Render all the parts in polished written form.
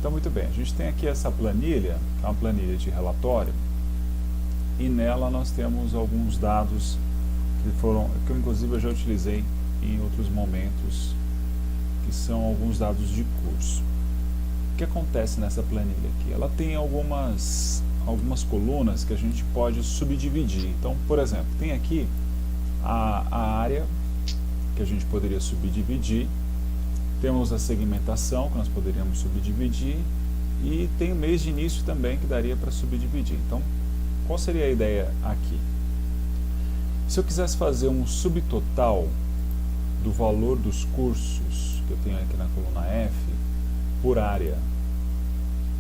Então, muito bem, a gente tem aqui essa planilha, que é uma planilha de relatório, e nela nós temos alguns dados que eu inclusive eu já utilizei em outros momentos, que são alguns dados de curso. O que acontece nessa planilha aqui? Ela tem algumas colunas que a gente pode subdividir. Então, por exemplo, tem aqui a área que a gente poderia subdividir, temos a segmentação que nós poderíamos subdividir e tem o mês de início também que daria para subdividir. Então, qual seria a ideia aqui? Se eu quisesse fazer um subtotal do valor dos cursos que eu tenho aqui na coluna F por área,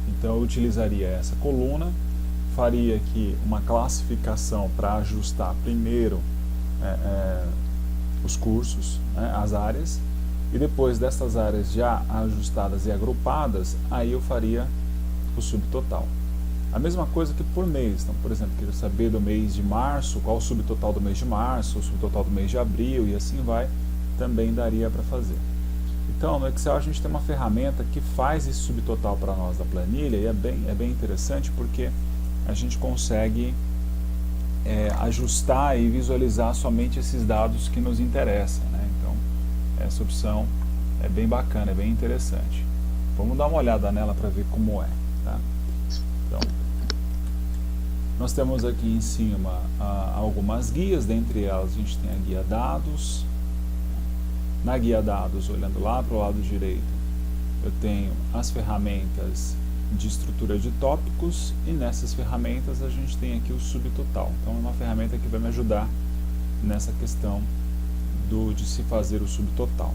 então eu utilizaria essa coluna, faria aqui uma classificação para ajustar primeiro os cursos, as áreas, e depois dessas áreas já ajustadas e agrupadas, aí eu faria o subtotal. A mesma coisa que por mês. Então, por exemplo, quero saber do mês de março, qual o subtotal do mês de março, o subtotal do mês de abril, e assim vai, também daria para fazer. Então, no Excel a gente tem uma ferramenta que faz esse subtotal para nós da planilha, e é bem interessante porque a gente consegue ajustar e visualizar somente esses dados que nos interessam, né? Então, essa opção é bem bacana, é bem interessante. Vamos dar uma olhada nela para ver como é, tá? Então, nós temos aqui em cima algumas guias, dentre elas a gente tem a guia dados. Na guia dados, olhando lá para o lado direito, eu tenho as ferramentas de estrutura de tópicos, e nessas ferramentas a gente tem aqui o subtotal. Então é uma ferramenta que vai me ajudar nessa questão de se fazer o subtotal.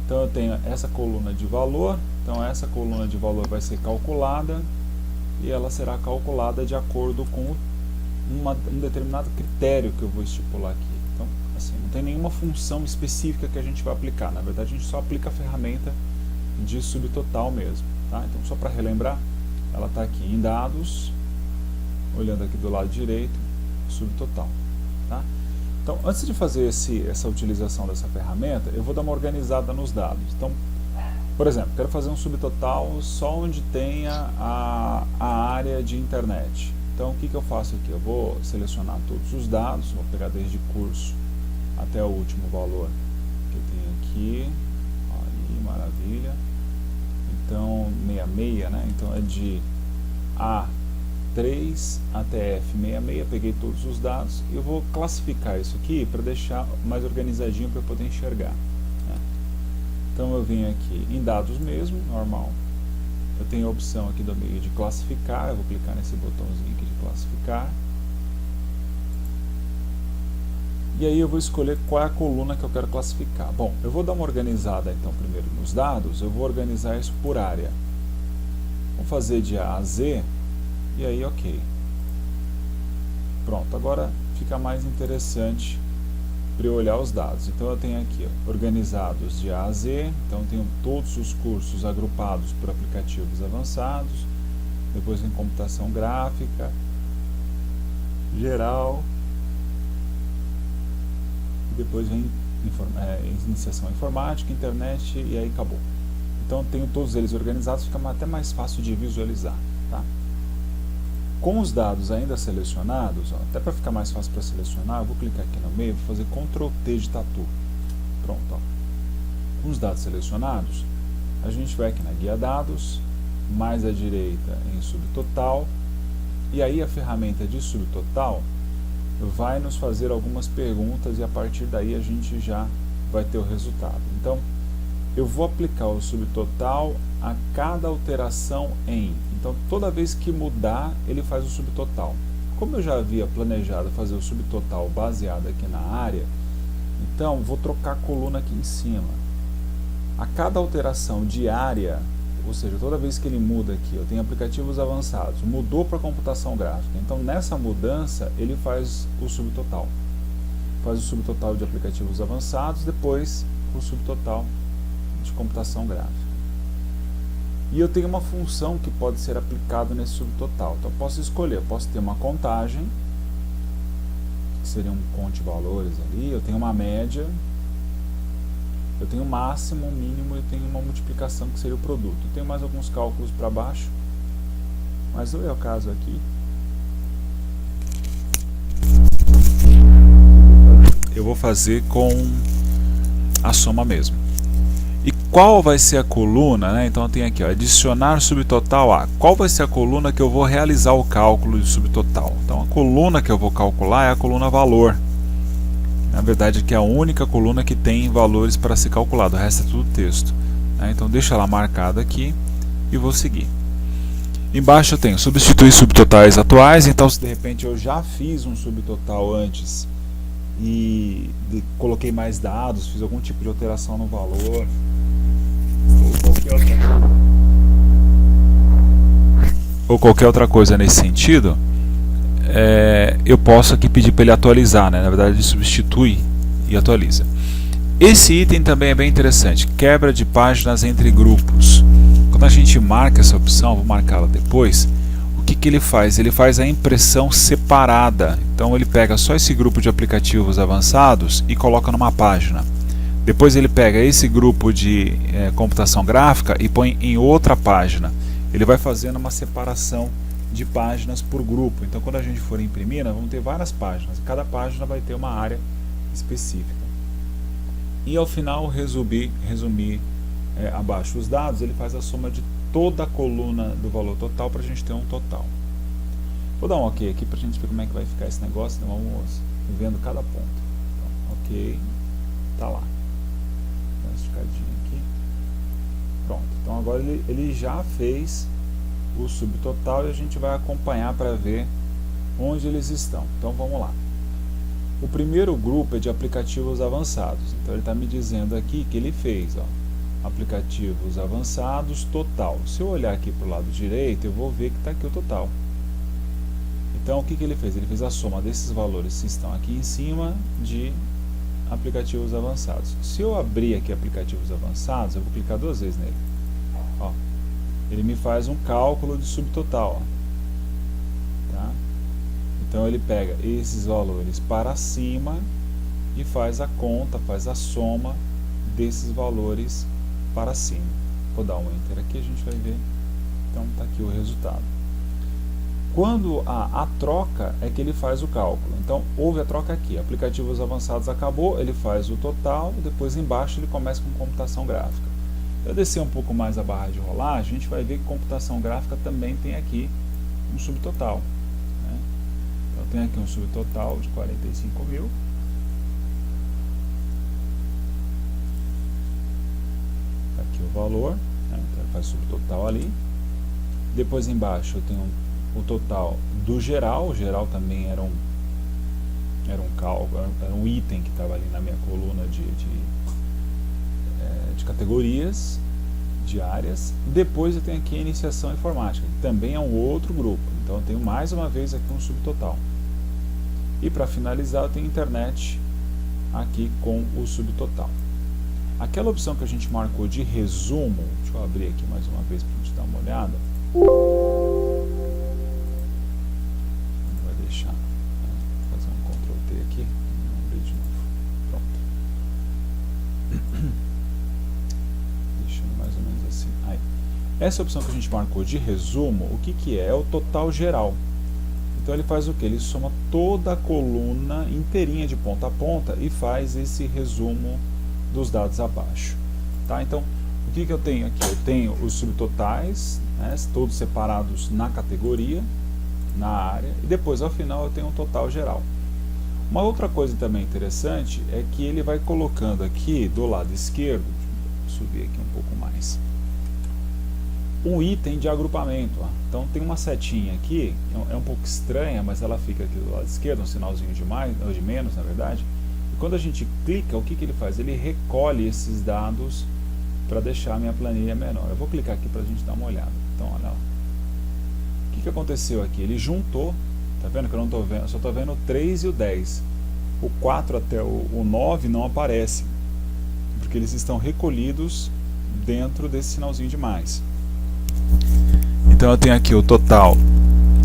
Então eu tenho essa coluna de valor, então essa coluna de valor vai ser calculada, e ela será calculada de acordo com um determinado critério que eu vou estipular aqui. Então, assim, não tem nenhuma função específica que a gente vai aplicar, na verdade a gente só aplica a ferramenta de subtotal mesmo, tá? Então, só para relembrar, ela está aqui em dados, olhando aqui do lado direito, subtotal, tá? Então, antes de fazer essa utilização dessa ferramenta, eu vou dar uma organizada nos dados. Então, por exemplo, quero fazer um subtotal só onde tenha a área de internet. Então, o que eu faço aqui? Eu vou selecionar todos os dados, vou pegar desde curso até o último valor que eu tenho aqui. Aí, maravilha. Então, 66, né? Então, é de A3 até F66, peguei todos os dados e eu vou classificar isso aqui para deixar mais organizadinho para eu poder enxergar. Então eu venho aqui em dados mesmo, normal. Eu tenho a opção aqui do meio de classificar, eu vou clicar nesse botãozinho aqui de classificar. E aí eu vou escolher qual é a coluna que eu quero classificar. Bom, eu vou dar uma organizada então primeiro nos dados, eu vou organizar isso por área. Vou fazer de A a Z, e aí ok. Pronto, agora fica mais interessante para eu olhar os dados. Então eu tenho aqui organizados de A a Z, então eu tenho todos os cursos agrupados por aplicativos avançados, depois vem computação gráfica, geral, depois vem iniciação informática, internet, e aí acabou. Então eu tenho todos eles organizados, fica até mais fácil de visualizar, tá? Com os dados ainda selecionados, até para ficar mais fácil para selecionar, eu vou clicar aqui no meio, vou fazer Ctrl T de tatu. Pronto, ó. Com os dados selecionados, a gente vai aqui na guia dados, mais à direita em subtotal, e aí a ferramenta de subtotal vai nos fazer algumas perguntas e a partir daí a gente já vai ter o resultado. Então, eu vou aplicar o subtotal a cada alteração em. Então, toda vez que mudar, ele faz o subtotal. Como eu já havia planejado fazer o subtotal baseado aqui na área, então vou trocar a coluna aqui em cima. A cada alteração de área, ou seja, toda vez que ele muda aqui, eu tenho aplicativos avançados, mudou para computação gráfica. Então, nessa mudança, ele faz o subtotal. Faz o subtotal de aplicativos avançados, depois o subtotal de computação gráfica. E eu tenho uma função que pode ser aplicada nesse subtotal. Então eu posso escolher, eu posso ter uma contagem, que seria um conte valores ali, eu tenho uma média, Eu tenho máximo, mínimo, eu tenho uma multiplicação que seria o produto. Eu tenho mais alguns cálculos para baixo, mas não é o caso aqui. Eu vou fazer com a soma mesmo. E qual vai ser a coluna, né? Então tem aqui, ó, adicionar subtotal a. Qual vai ser a coluna que eu vou realizar o cálculo de subtotal? Então a coluna que eu vou calcular é a coluna valor. Na verdade que é a única coluna que tem valores para ser calculado, o resto é tudo texto, né? Então deixa ela marcada aqui e vou seguir. Embaixo eu tenho substituir subtotais atuais, então se de repente eu já fiz um subtotal antes e coloquei mais dados, fiz algum tipo de alteração no valor, ou qualquer outra coisa nesse sentido, eu posso aqui pedir para ele atualizar, né? Na verdade ele substitui e atualiza. Esse item também é bem interessante, quebra de páginas entre grupos. Quando a gente marca essa opção, vou marcá-la depois, o que ele faz? Ele faz a impressão separada. Então ele pega só esse grupo de aplicativos avançados e coloca numa página. Depois ele pega esse grupo de computação gráfica e põe em outra página. Ele vai fazendo uma separação de páginas por grupo. Então quando a gente for imprimir, nós vamos ter várias páginas. Cada página vai ter uma área específica. E ao final, resumir abaixo os dados, ele faz a soma de toda a coluna do valor total para a gente ter um total. Vou dar um ok aqui para a gente ver como é que vai ficar esse negócio. Então vamos vendo cada ponto. Então, ok, tá lá. Dá uma esticadinha aqui. Pronto. Então agora ele já fez o subtotal e a gente vai acompanhar para ver onde eles estão. Então vamos lá. O primeiro grupo é de aplicativos avançados. Então ele está me dizendo aqui que ele fez, ó, aplicativos avançados total. Se eu olhar aqui para o lado direito, eu vou ver que está aqui o total. Então o que ele fez? Ele fez a soma desses valores que estão aqui em cima de aplicativos avançados. Se eu abrir aqui aplicativos avançados, eu vou clicar duas vezes nele. Ó, ele me faz um cálculo de subtotal. Ó. Tá? Então ele pega esses valores para cima e faz a conta, faz a soma desses valores para cima. Vou dar um enter aqui, a gente vai ver. Então está aqui o resultado. Quando a troca é que ele faz o cálculo. Então houve a troca aqui, aplicativos avançados acabou, ele faz o total, depois embaixo ele começa com computação gráfica. Se eu descer um pouco mais a barra de rolagem, a gente vai ver que computação gráfica também tem aqui um subtotal, né? Então tem aqui um subtotal de 45 mil. Aqui o valor, né? Então faz subtotal ali. Depois embaixo eu tenho o total do geral. O geral também era um cálculo, era um item que estava ali na minha coluna de categorias, de áreas. Depois eu tenho aqui a iniciação informática, que também é um outro grupo. Então eu tenho mais uma vez aqui um subtotal. E para finalizar eu tenho internet aqui com o subtotal. Aquela opção que a gente marcou de resumo, deixa eu abrir aqui mais uma vez para a gente dar uma olhada. Vai deixar, vou fazer um Ctrl T aqui, vamos abrir de novo. Pronto. Deixando mais ou menos assim. Aí. Essa opção que a gente marcou de resumo, o que é? É o total geral. Então ele faz o que? Ele soma toda a coluna inteirinha de ponta a ponta e faz esse resumo dos dados abaixo. Tá? Então, o que eu tenho aqui? Eu tenho os subtotais, né, todos separados na categoria, na área, e depois ao final eu tenho um total geral. Uma outra coisa também interessante é que ele vai colocando aqui do lado esquerdo, deixa eu subir aqui um pouco mais, um item de agrupamento. Ó. Então tem uma setinha aqui, é um pouco estranha, mas ela fica aqui do lado esquerdo, um sinalzinho de mais, ou de menos na verdade. E quando a gente clica, o que ele faz? Ele recolhe esses dados para deixar a minha planilha menor. Eu vou clicar aqui para a gente dar uma olhada. Então, olha lá. O que aconteceu aqui? Ele juntou, tá vendo que eu não estou vendo, eu só estou vendo o 3 e o 10. O 4 até o 9 não aparece, porque eles estão recolhidos dentro desse sinalzinho de mais. Então eu tenho aqui o total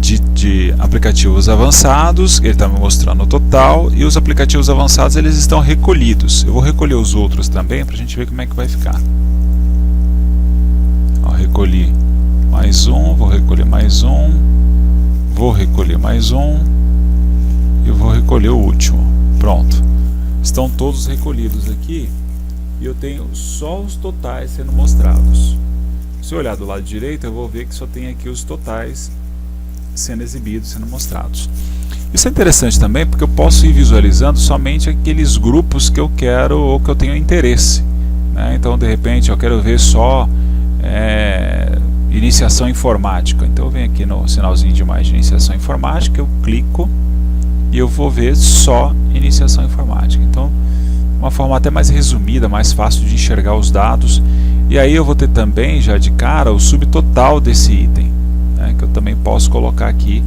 de aplicativos avançados, ele está me mostrando o total, e os aplicativos avançados eles estão recolhidos. Eu vou recolher os outros também para a gente ver como é que vai ficar. Ó, recolhi mais um, vou recolher mais um, vou recolher mais um e vou recolher o último. Pronto, estão todos recolhidos aqui e eu tenho só os totais sendo mostrados. Se eu olhar do lado direito, eu vou ver que só tem aqui os totais sendo exibidos, sendo mostrados. Isso é interessante também porque eu posso ir visualizando somente aqueles grupos que eu quero ou que eu tenho interesse, né? Então de repente eu quero ver só iniciação informática, então eu venho aqui no sinalzinho de mais de iniciação informática, eu clico e eu vou ver só iniciação informática. Então uma forma até mais resumida, mais fácil de enxergar os dados. E aí eu vou ter também já de cara o subtotal desse item, né, que eu também posso colocar aqui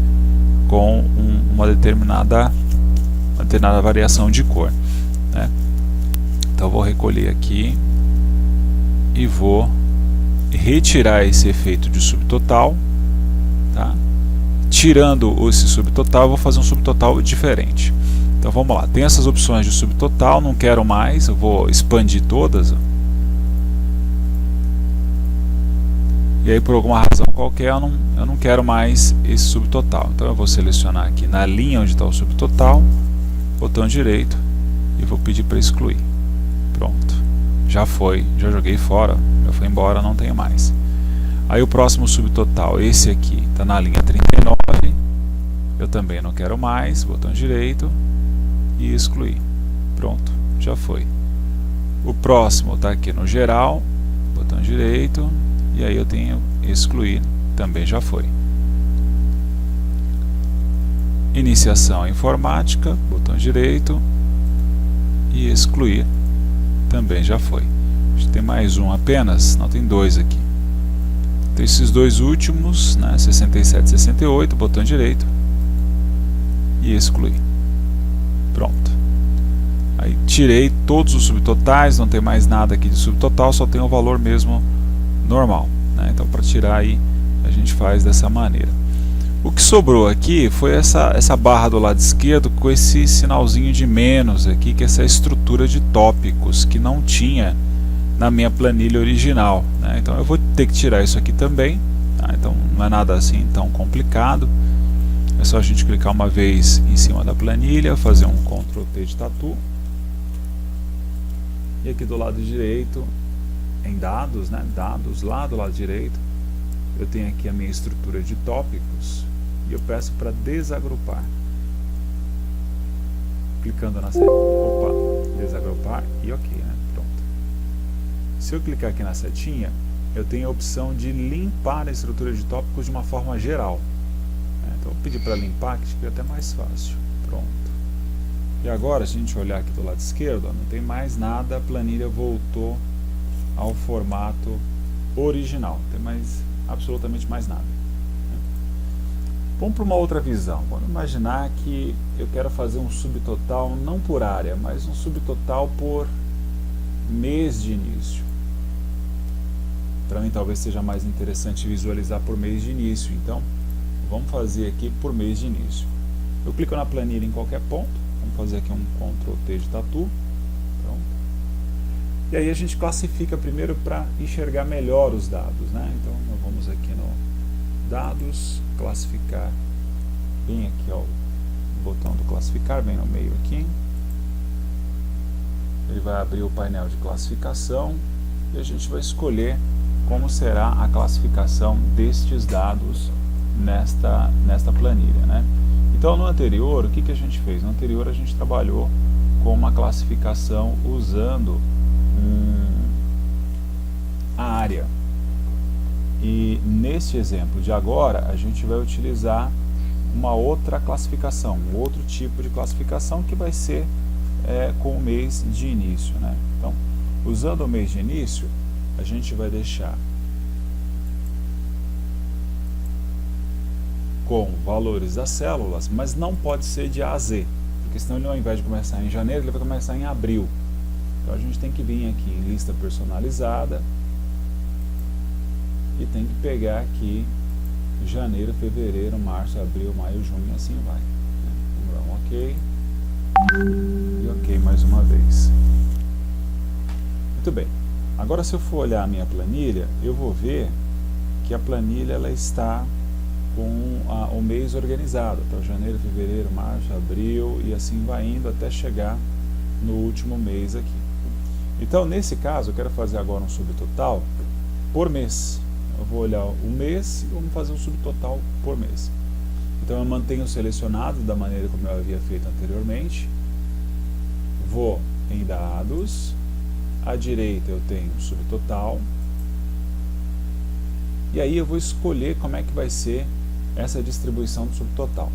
com uma determinada variação de cor, né. Então eu vou recolher aqui e vou retirar esse efeito de subtotal, tá? Tirando esse subtotal, eu vou fazer um subtotal diferente. Então vamos lá, tem essas opções de subtotal, não quero mais, eu vou expandir todas. E aí por alguma razão qualquer eu não quero mais esse subtotal. Então eu vou selecionar aqui na linha onde está o subtotal, botão direito, e vou pedir para excluir. Pronto, já foi, já joguei fora, já foi embora, não tenho mais. Aí o próximo subtotal, esse aqui, está na linha 39, eu também não quero mais, botão direito e excluir. Pronto, já foi. O próximo está aqui no geral, botão direito, e aí eu tenho excluir, também já foi. Iniciação informática, botão direito e excluir, também já foi. Tem mais um apenas, não, tem dois aqui. Então esses dois últimos, né, 67 e 68, botão direito e excluir. Pronto. Aí tirei todos os subtotais, não tem mais nada aqui de subtotal, só tem o valor mesmo normal, né? Então para tirar aí a gente faz dessa maneira. O que sobrou aqui foi essa barra do lado esquerdo com esse sinalzinho de menos aqui, que é essa estrutura de tópicos que não tinha na minha planilha original, né? Então eu vou ter que tirar isso aqui também, tá? Então não é nada assim tão complicado, é só a gente clicar uma vez em cima da planilha, fazer um Ctrl T de tatu, e aqui do lado direito em dados, né? Dados, lá do lado direito eu tenho aqui a minha estrutura de tópicos e eu peço para desagrupar, clicando na seta, desagrupar e ok, né? Pronto. Se eu clicar aqui na setinha, eu tenho a opção de limpar a estrutura de tópicos de uma forma geral, né? Então eu vou pedir para limpar, que fica até mais fácil. Pronto. E agora, se a gente olhar aqui do lado esquerdo, ó, não tem mais nada, a planilha voltou ao formato original, não tem mais, absolutamente mais nada. Vamos para uma outra visão. Vamos imaginar que eu quero fazer um subtotal não por área, mas um subtotal por mês de início. Para mim talvez seja mais interessante visualizar por mês de início, então vamos fazer aqui por mês de início. Eu clico na planilha em qualquer ponto, vamos fazer aqui um Ctrl T de tatu. Pronto. E aí a gente classifica primeiro para enxergar melhor os dados, né? Então nós vamos aqui no dados, classificar, bem aqui ó, o botão do classificar, bem no meio aqui. Ele vai abrir o painel de classificação e a gente vai escolher como será a classificação destes dados nesta planilha, né? Então no anterior, o que a gente fez? No anterior a gente trabalhou com uma classificação usando a área. E neste exemplo de agora, a gente vai utilizar uma outra classificação, um outro tipo de classificação que vai ser com o mês de início, né? Então, usando o mês de início, a gente vai deixar com valores das células, mas não pode ser de A a Z, porque senão ele, ao invés de começar em janeiro, ele vai começar em abril. Então a gente tem que vir aqui em lista personalizada e tem que pegar aqui janeiro, fevereiro, março, abril, maio, junho, e assim vai, né? Vamos dar um ok, e ok mais uma vez. Muito bem, agora se eu for olhar a minha planilha, eu vou ver que a planilha ela está com o mês organizado, então janeiro, fevereiro, março, abril, e assim vai indo até chegar no último mês aqui. Então nesse caso eu quero fazer agora um subtotal por mês. Eu vou olhar o mês e vamos fazer um subtotal por mês. Então eu mantenho selecionado da maneira como eu havia feito anteriormente. Vou em dados, à direita eu tenho subtotal, e aí eu vou escolher como é que vai ser essa distribuição do subtotal.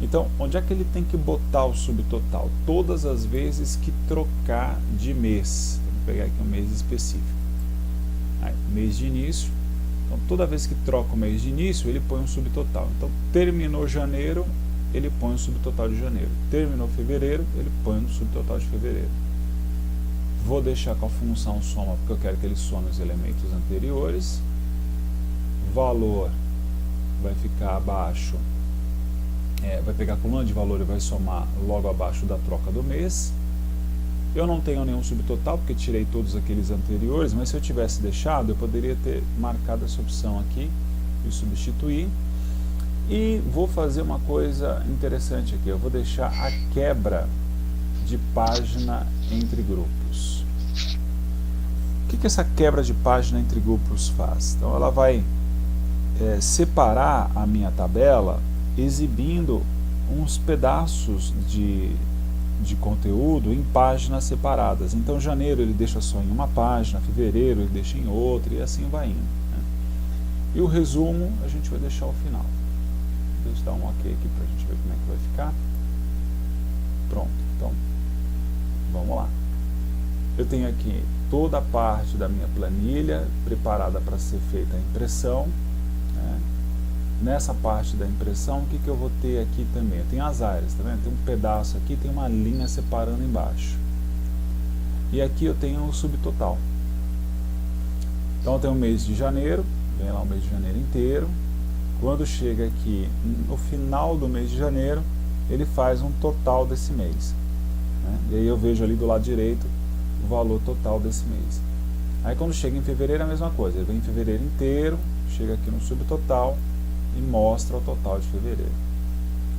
Então, onde é que ele tem que botar o subtotal? Todas as vezes que trocar de mês. Vou pegar aqui um mês específico. Aí, mês de início. Então, toda vez que troca o mês de início, ele põe um subtotal. Então, terminou janeiro, ele põe um subtotal de janeiro. Terminou fevereiro, ele põe um subtotal de fevereiro. Vou deixar com a função soma, porque eu quero que ele some os elementos anteriores. Valor vai ficar abaixo, vai pegar a coluna de valor e vai somar logo abaixo da troca do mês. Eu não tenho nenhum subtotal, porque tirei todos aqueles anteriores, mas se eu tivesse deixado, eu poderia ter marcado essa opção aqui e substituir. E vou fazer uma coisa interessante aqui, eu vou deixar a quebra de página entre grupos. O que essa quebra de página entre grupos faz? Então ela vai separar a minha tabela exibindo uns pedaços de conteúdo em páginas separadas. Então janeiro ele deixa só em uma página, fevereiro ele deixa em outra, e assim vai indo, né? E o resumo a gente vai deixar ao final. Deixa eu dar um ok aqui para a gente ver como é que vai ficar. Pronto, então vamos lá. Eu tenho aqui toda a parte da minha planilha preparada para ser feita a impressão, né? Nessa parte da impressão, o que eu vou ter aqui também? Eu tenho as áreas, tá vendo? Tem um pedaço aqui, tem uma linha separando embaixo. E aqui eu tenho o subtotal. Então eu tenho o mês de janeiro, vem lá o mês de janeiro inteiro. Quando chega aqui no final do mês de janeiro, ele faz um total desse mês, né? E aí eu vejo ali do lado direito o valor total desse mês. Aí quando chega em fevereiro é a mesma coisa, ele vem em fevereiro inteiro, chega aqui no subtotal e mostra o total de fevereiro.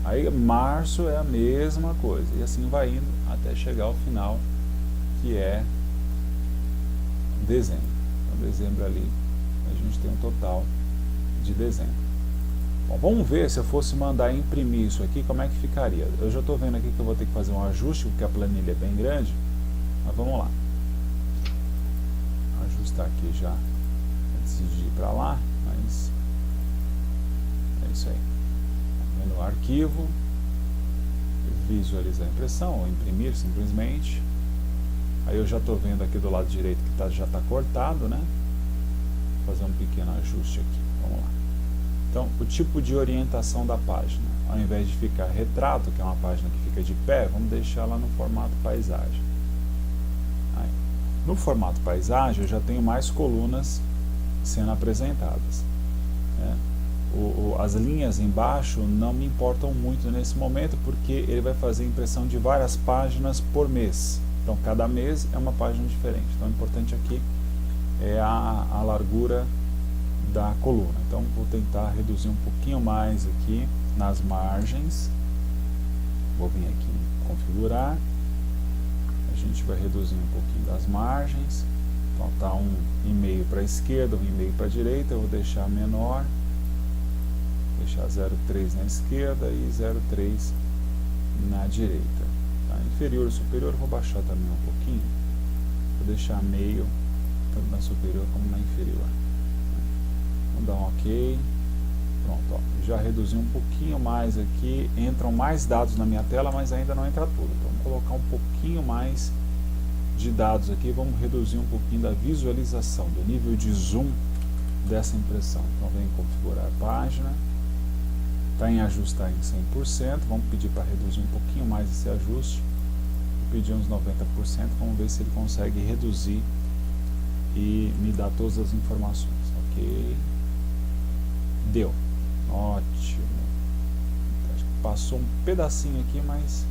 Aí março é a mesma coisa, e assim vai indo até chegar ao final, que é dezembro. Então dezembro ali a gente tem um total de dezembro. Bom, vamos ver se eu fosse mandar imprimir isso aqui, como é que ficaria. Eu já estou vendo aqui que eu vou ter que fazer um ajuste, porque a planilha é bem grande, mas vamos lá. Ajustar aqui já antes de ir para lá, mas é isso aí. Menu arquivo, visualizar a impressão, ou imprimir simplesmente. Aí eu já estou vendo aqui do lado direito que já está cortado, né? Vou fazer um pequeno ajuste aqui, vamos lá. Então, o tipo de orientação da página, ao invés de ficar retrato, que é uma página que fica de pé, vamos deixar lá no formato paisagem. Aí, no formato paisagem, eu já tenho mais colunas sendo apresentadas, né? As linhas embaixo não me importam muito nesse momento, porque ele vai fazer impressão de várias páginas por mês. Então, cada mês é uma página diferente. Então, o importante aqui é a largura da coluna. Então vou tentar reduzir um pouquinho mais aqui nas margens. Vou vir aqui em configurar. A gente vai reduzir um pouquinho das margens. Então tá 1,5 para a esquerda, 1,5 para a direita. Eu vou deixar menor. Deixar 0,3 na esquerda e 0,3 na direita. Tá? Inferior e superior eu vou baixar também um pouquinho. Vou deixar meio, tanto na superior como na inferior. Vamos dar um ok. Pronto, ó, já reduzi um pouquinho mais aqui. Entram mais dados na minha tela, mas ainda não entra tudo. Então vamos colocar um pouquinho mais de dados aqui. Vamos reduzir um pouquinho da visualização, do nível de zoom dessa impressão. Então vem configurar a página. Está em ajustar em 100%. Vamos pedir para reduzir um pouquinho mais esse ajuste. Vou pedir uns 90%. Vamos ver se ele consegue reduzir e me dar todas as informações. Ok. Deu. Ótimo. Acho que passou um pedacinho aqui, mas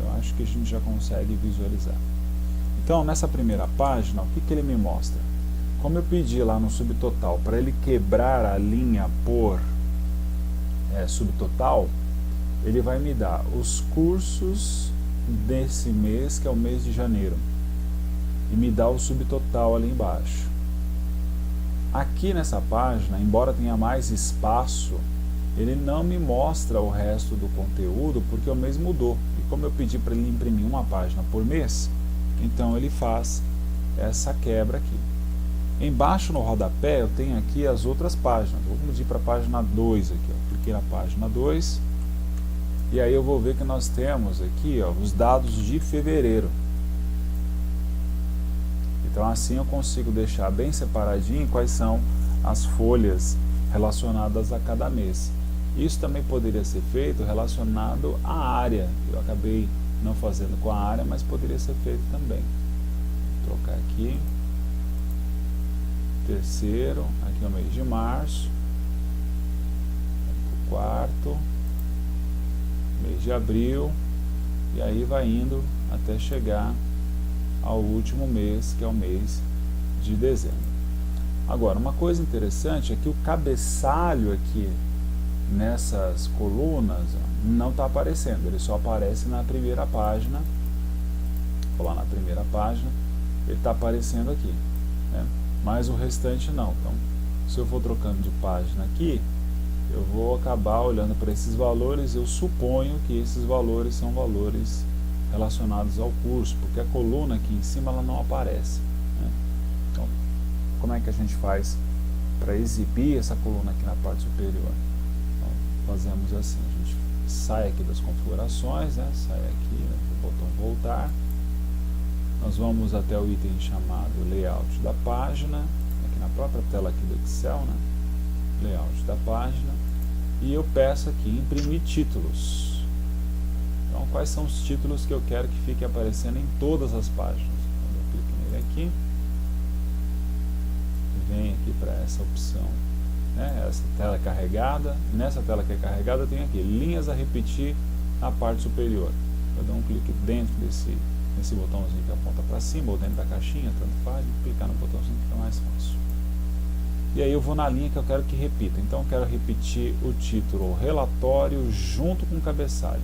eu acho que a gente já consegue visualizar. Então, nessa primeira página, o que ele me mostra? Como eu pedi lá no subtotal para ele quebrar a linha por subtotal, ele vai me dar os cursos desse mês, que é o mês de janeiro, e me dá o subtotal ali embaixo. Aqui nessa página, embora tenha mais espaço, ele não me mostra o resto do conteúdo, porque o mês mudou. E como eu pedi para ele imprimir uma página por mês, então ele faz essa quebra aqui. Embaixo no rodapé eu tenho aqui as outras páginas. Vamos ir para a página 2 aqui, ó. Cliquei na página 2 e aí eu vou ver que nós temos aqui, ó, os dados de fevereiro. Então assim eu consigo deixar bem separadinho quais são as folhas relacionadas a cada mês. Isso também poderia ser feito relacionado à área. Eu acabei não fazendo com a área, mas poderia ser feito também. Vou trocar aqui. Terceiro, aqui é o mês de março. O quarto, mês de abril. E aí vai indo até chegar ao último mês, que é o mês de dezembro. Agora, uma coisa interessante é que o cabeçalho aqui nessas colunas não está aparecendo, ele só aparece na primeira página. Vou lá na primeira página, ele está aparecendo aqui, né? Mas o restante não. Então, se eu for trocando de página aqui, eu vou acabar olhando para esses valores. Eu suponho que esses valores são valores relacionados ao curso, porque a coluna aqui em cima ela não aparece, né? Então, como é que a gente faz para exibir essa coluna aqui na parte superior? Então, fazemos assim, a gente sai aqui das configurações, né? Sai aqui, né, do botão voltar. Nós vamos até o item chamado layout da página, aqui na própria tela aqui do Excel, né? Layout da página, e eu peço aqui imprimir títulos. Então, quais são os títulos que eu quero que fiquem aparecendo em todas as páginas? Então, eu clico nele aqui, vem aqui para essa opção, né? Essa tela carregada. Nessa tela que é carregada tem aqui linhas a repetir na parte superior. Eu dou um clique dentro desse botãozinho que aponta para cima, ou dentro da caixinha, tanto faz, e clicar no botãozinho que fica mais fácil. E aí eu vou na linha que eu quero que repita. Então eu quero repetir o título relatório junto com o cabeçalho.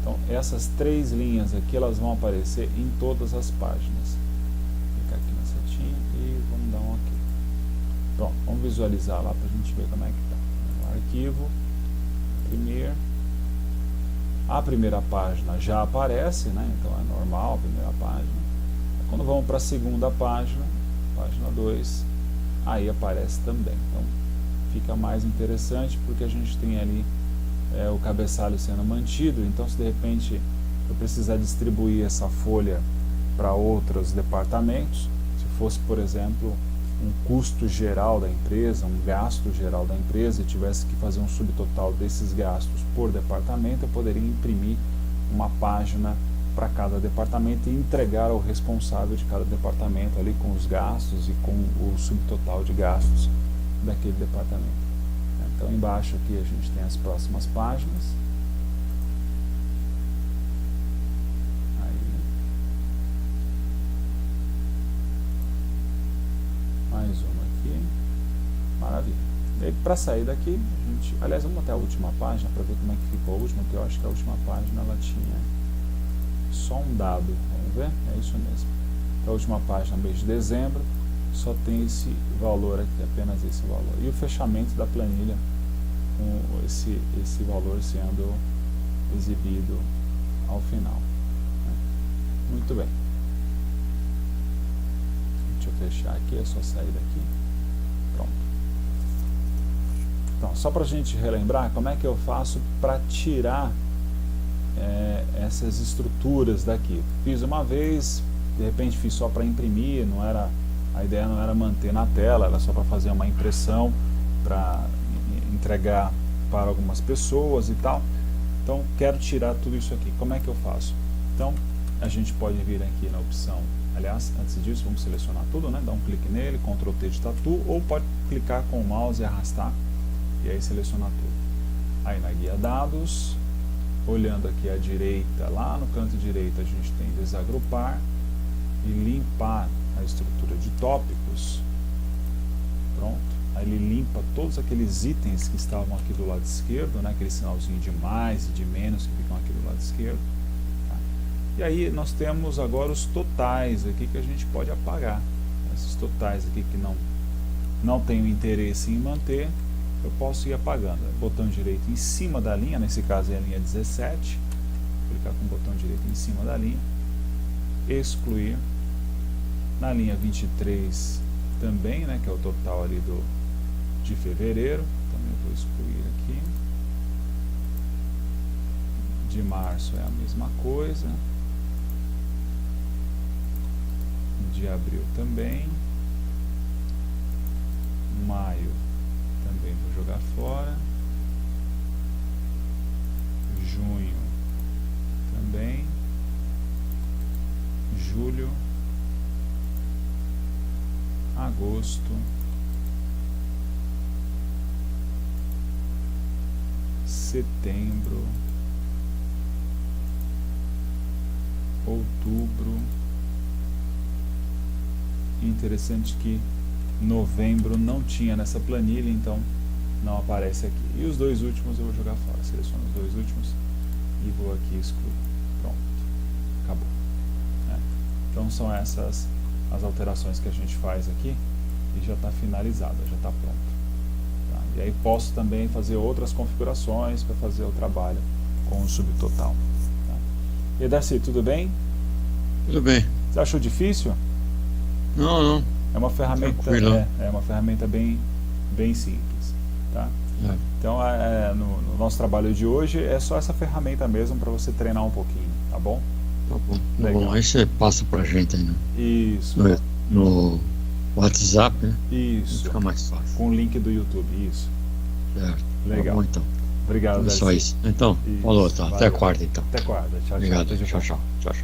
Então essas três linhas aqui, elas vão aparecer em todas as páginas. Vou clicar aqui na setinha e vamos dar um OK. Pronto, vamos visualizar lá para a gente ver como é que está. Arquivo, imprimir. A primeira página já aparece, né? Então é normal a primeira página. Quando vamos para a segunda página, página 2, aí aparece também. Então fica mais interessante porque a gente tem ali o cabeçalho sendo mantido. Então, se de repente eu precisar distribuir essa folha para outros departamentos, se fosse, por exemplo, um custo geral da empresa, um gasto geral da empresa, e tivesse que fazer um subtotal desses gastos por departamento, eu poderia imprimir uma página para cada departamento e entregar ao responsável de cada departamento ali com os gastos e com o subtotal de gastos daquele departamento. Então embaixo aqui a gente tem as próximas páginas. Aí. Mais uma aqui. Maravilha. E para sair daqui, a gente, aliás, vamos até a última página para ver como é que ficou a última, porque eu acho que a última página ela tinha só um dado. Vamos ver? É isso mesmo. A última página, mês de dezembro, só tem esse valor aqui, apenas esse valor. E o fechamento da planilha com esse valor sendo exibido ao final, né? Muito bem. Deixa eu fechar aqui, é só sair daqui. Pronto. Então, só para a gente relembrar, como é que eu faço para tirar essas estruturas daqui? Fiz uma vez, de repente fiz só para imprimir, a ideia não era manter na tela, era só para fazer uma impressão, para entregar para algumas pessoas e tal. Então quero tirar tudo isso aqui, como é que eu faço? Então a gente pode vir aqui na opção, aliás, antes disso vamos selecionar tudo, né? Dá um clique nele, Ctrl T de tatu, ou pode clicar com o mouse e arrastar E aí seleciona tudo. Aí na guia dados, olhando aqui à direita, lá no canto direito a gente tem desagrupar e limpar a estrutura de tópicos. Pronto. Aí ele limpa todos aqueles itens que estavam aqui do lado esquerdo, né? Aquele sinalzinho de mais e de menos que ficam aqui do lado esquerdo. Tá? E aí nós temos agora os totais aqui que a gente pode apagar. Esses totais aqui que não tenho interesse em manter, eu posso ir apagando. Botão direito em cima da linha, nesse caso é a linha 17, clicar com o botão direito em cima da linha, excluir. Na linha 23 também, né, que é o total ali de fevereiro, também vou excluir aqui. De março é a mesma coisa. De abril também. Maio também vou jogar fora. Junho também. Julho. Agosto. Setembro. Outubro. Interessante que novembro não tinha nessa planilha, então não aparece aqui. E os dois últimos eu vou jogar fora. Seleciono os dois últimos e vou aqui excluir. Pronto. Acabou. Então são essas as alterações que a gente faz aqui e já está finalizada, já está pronto. Tá? E aí posso também fazer outras configurações para fazer o trabalho com o subtotal. Tá? E Darcy, tudo bem? Tudo bem. Você achou difícil? Não. É uma ferramenta, é uma ferramenta bem simples. Tá? É. Então no nosso trabalho de hoje é só essa ferramenta mesmo para você treinar um pouquinho, tá bom? Tá bom. Legal. Aí você passa pra gente aí Isso. no WhatsApp, né? Isso. Fica mais fácil. Com o link do YouTube, isso. Certo. Legal. Tá bom, então. Obrigado, É Darcy. só isso. Então, Isso. falou, tá. Até Valeu. quarta, então. Até quarta. Tchau, Obrigado. tchau. Tchau.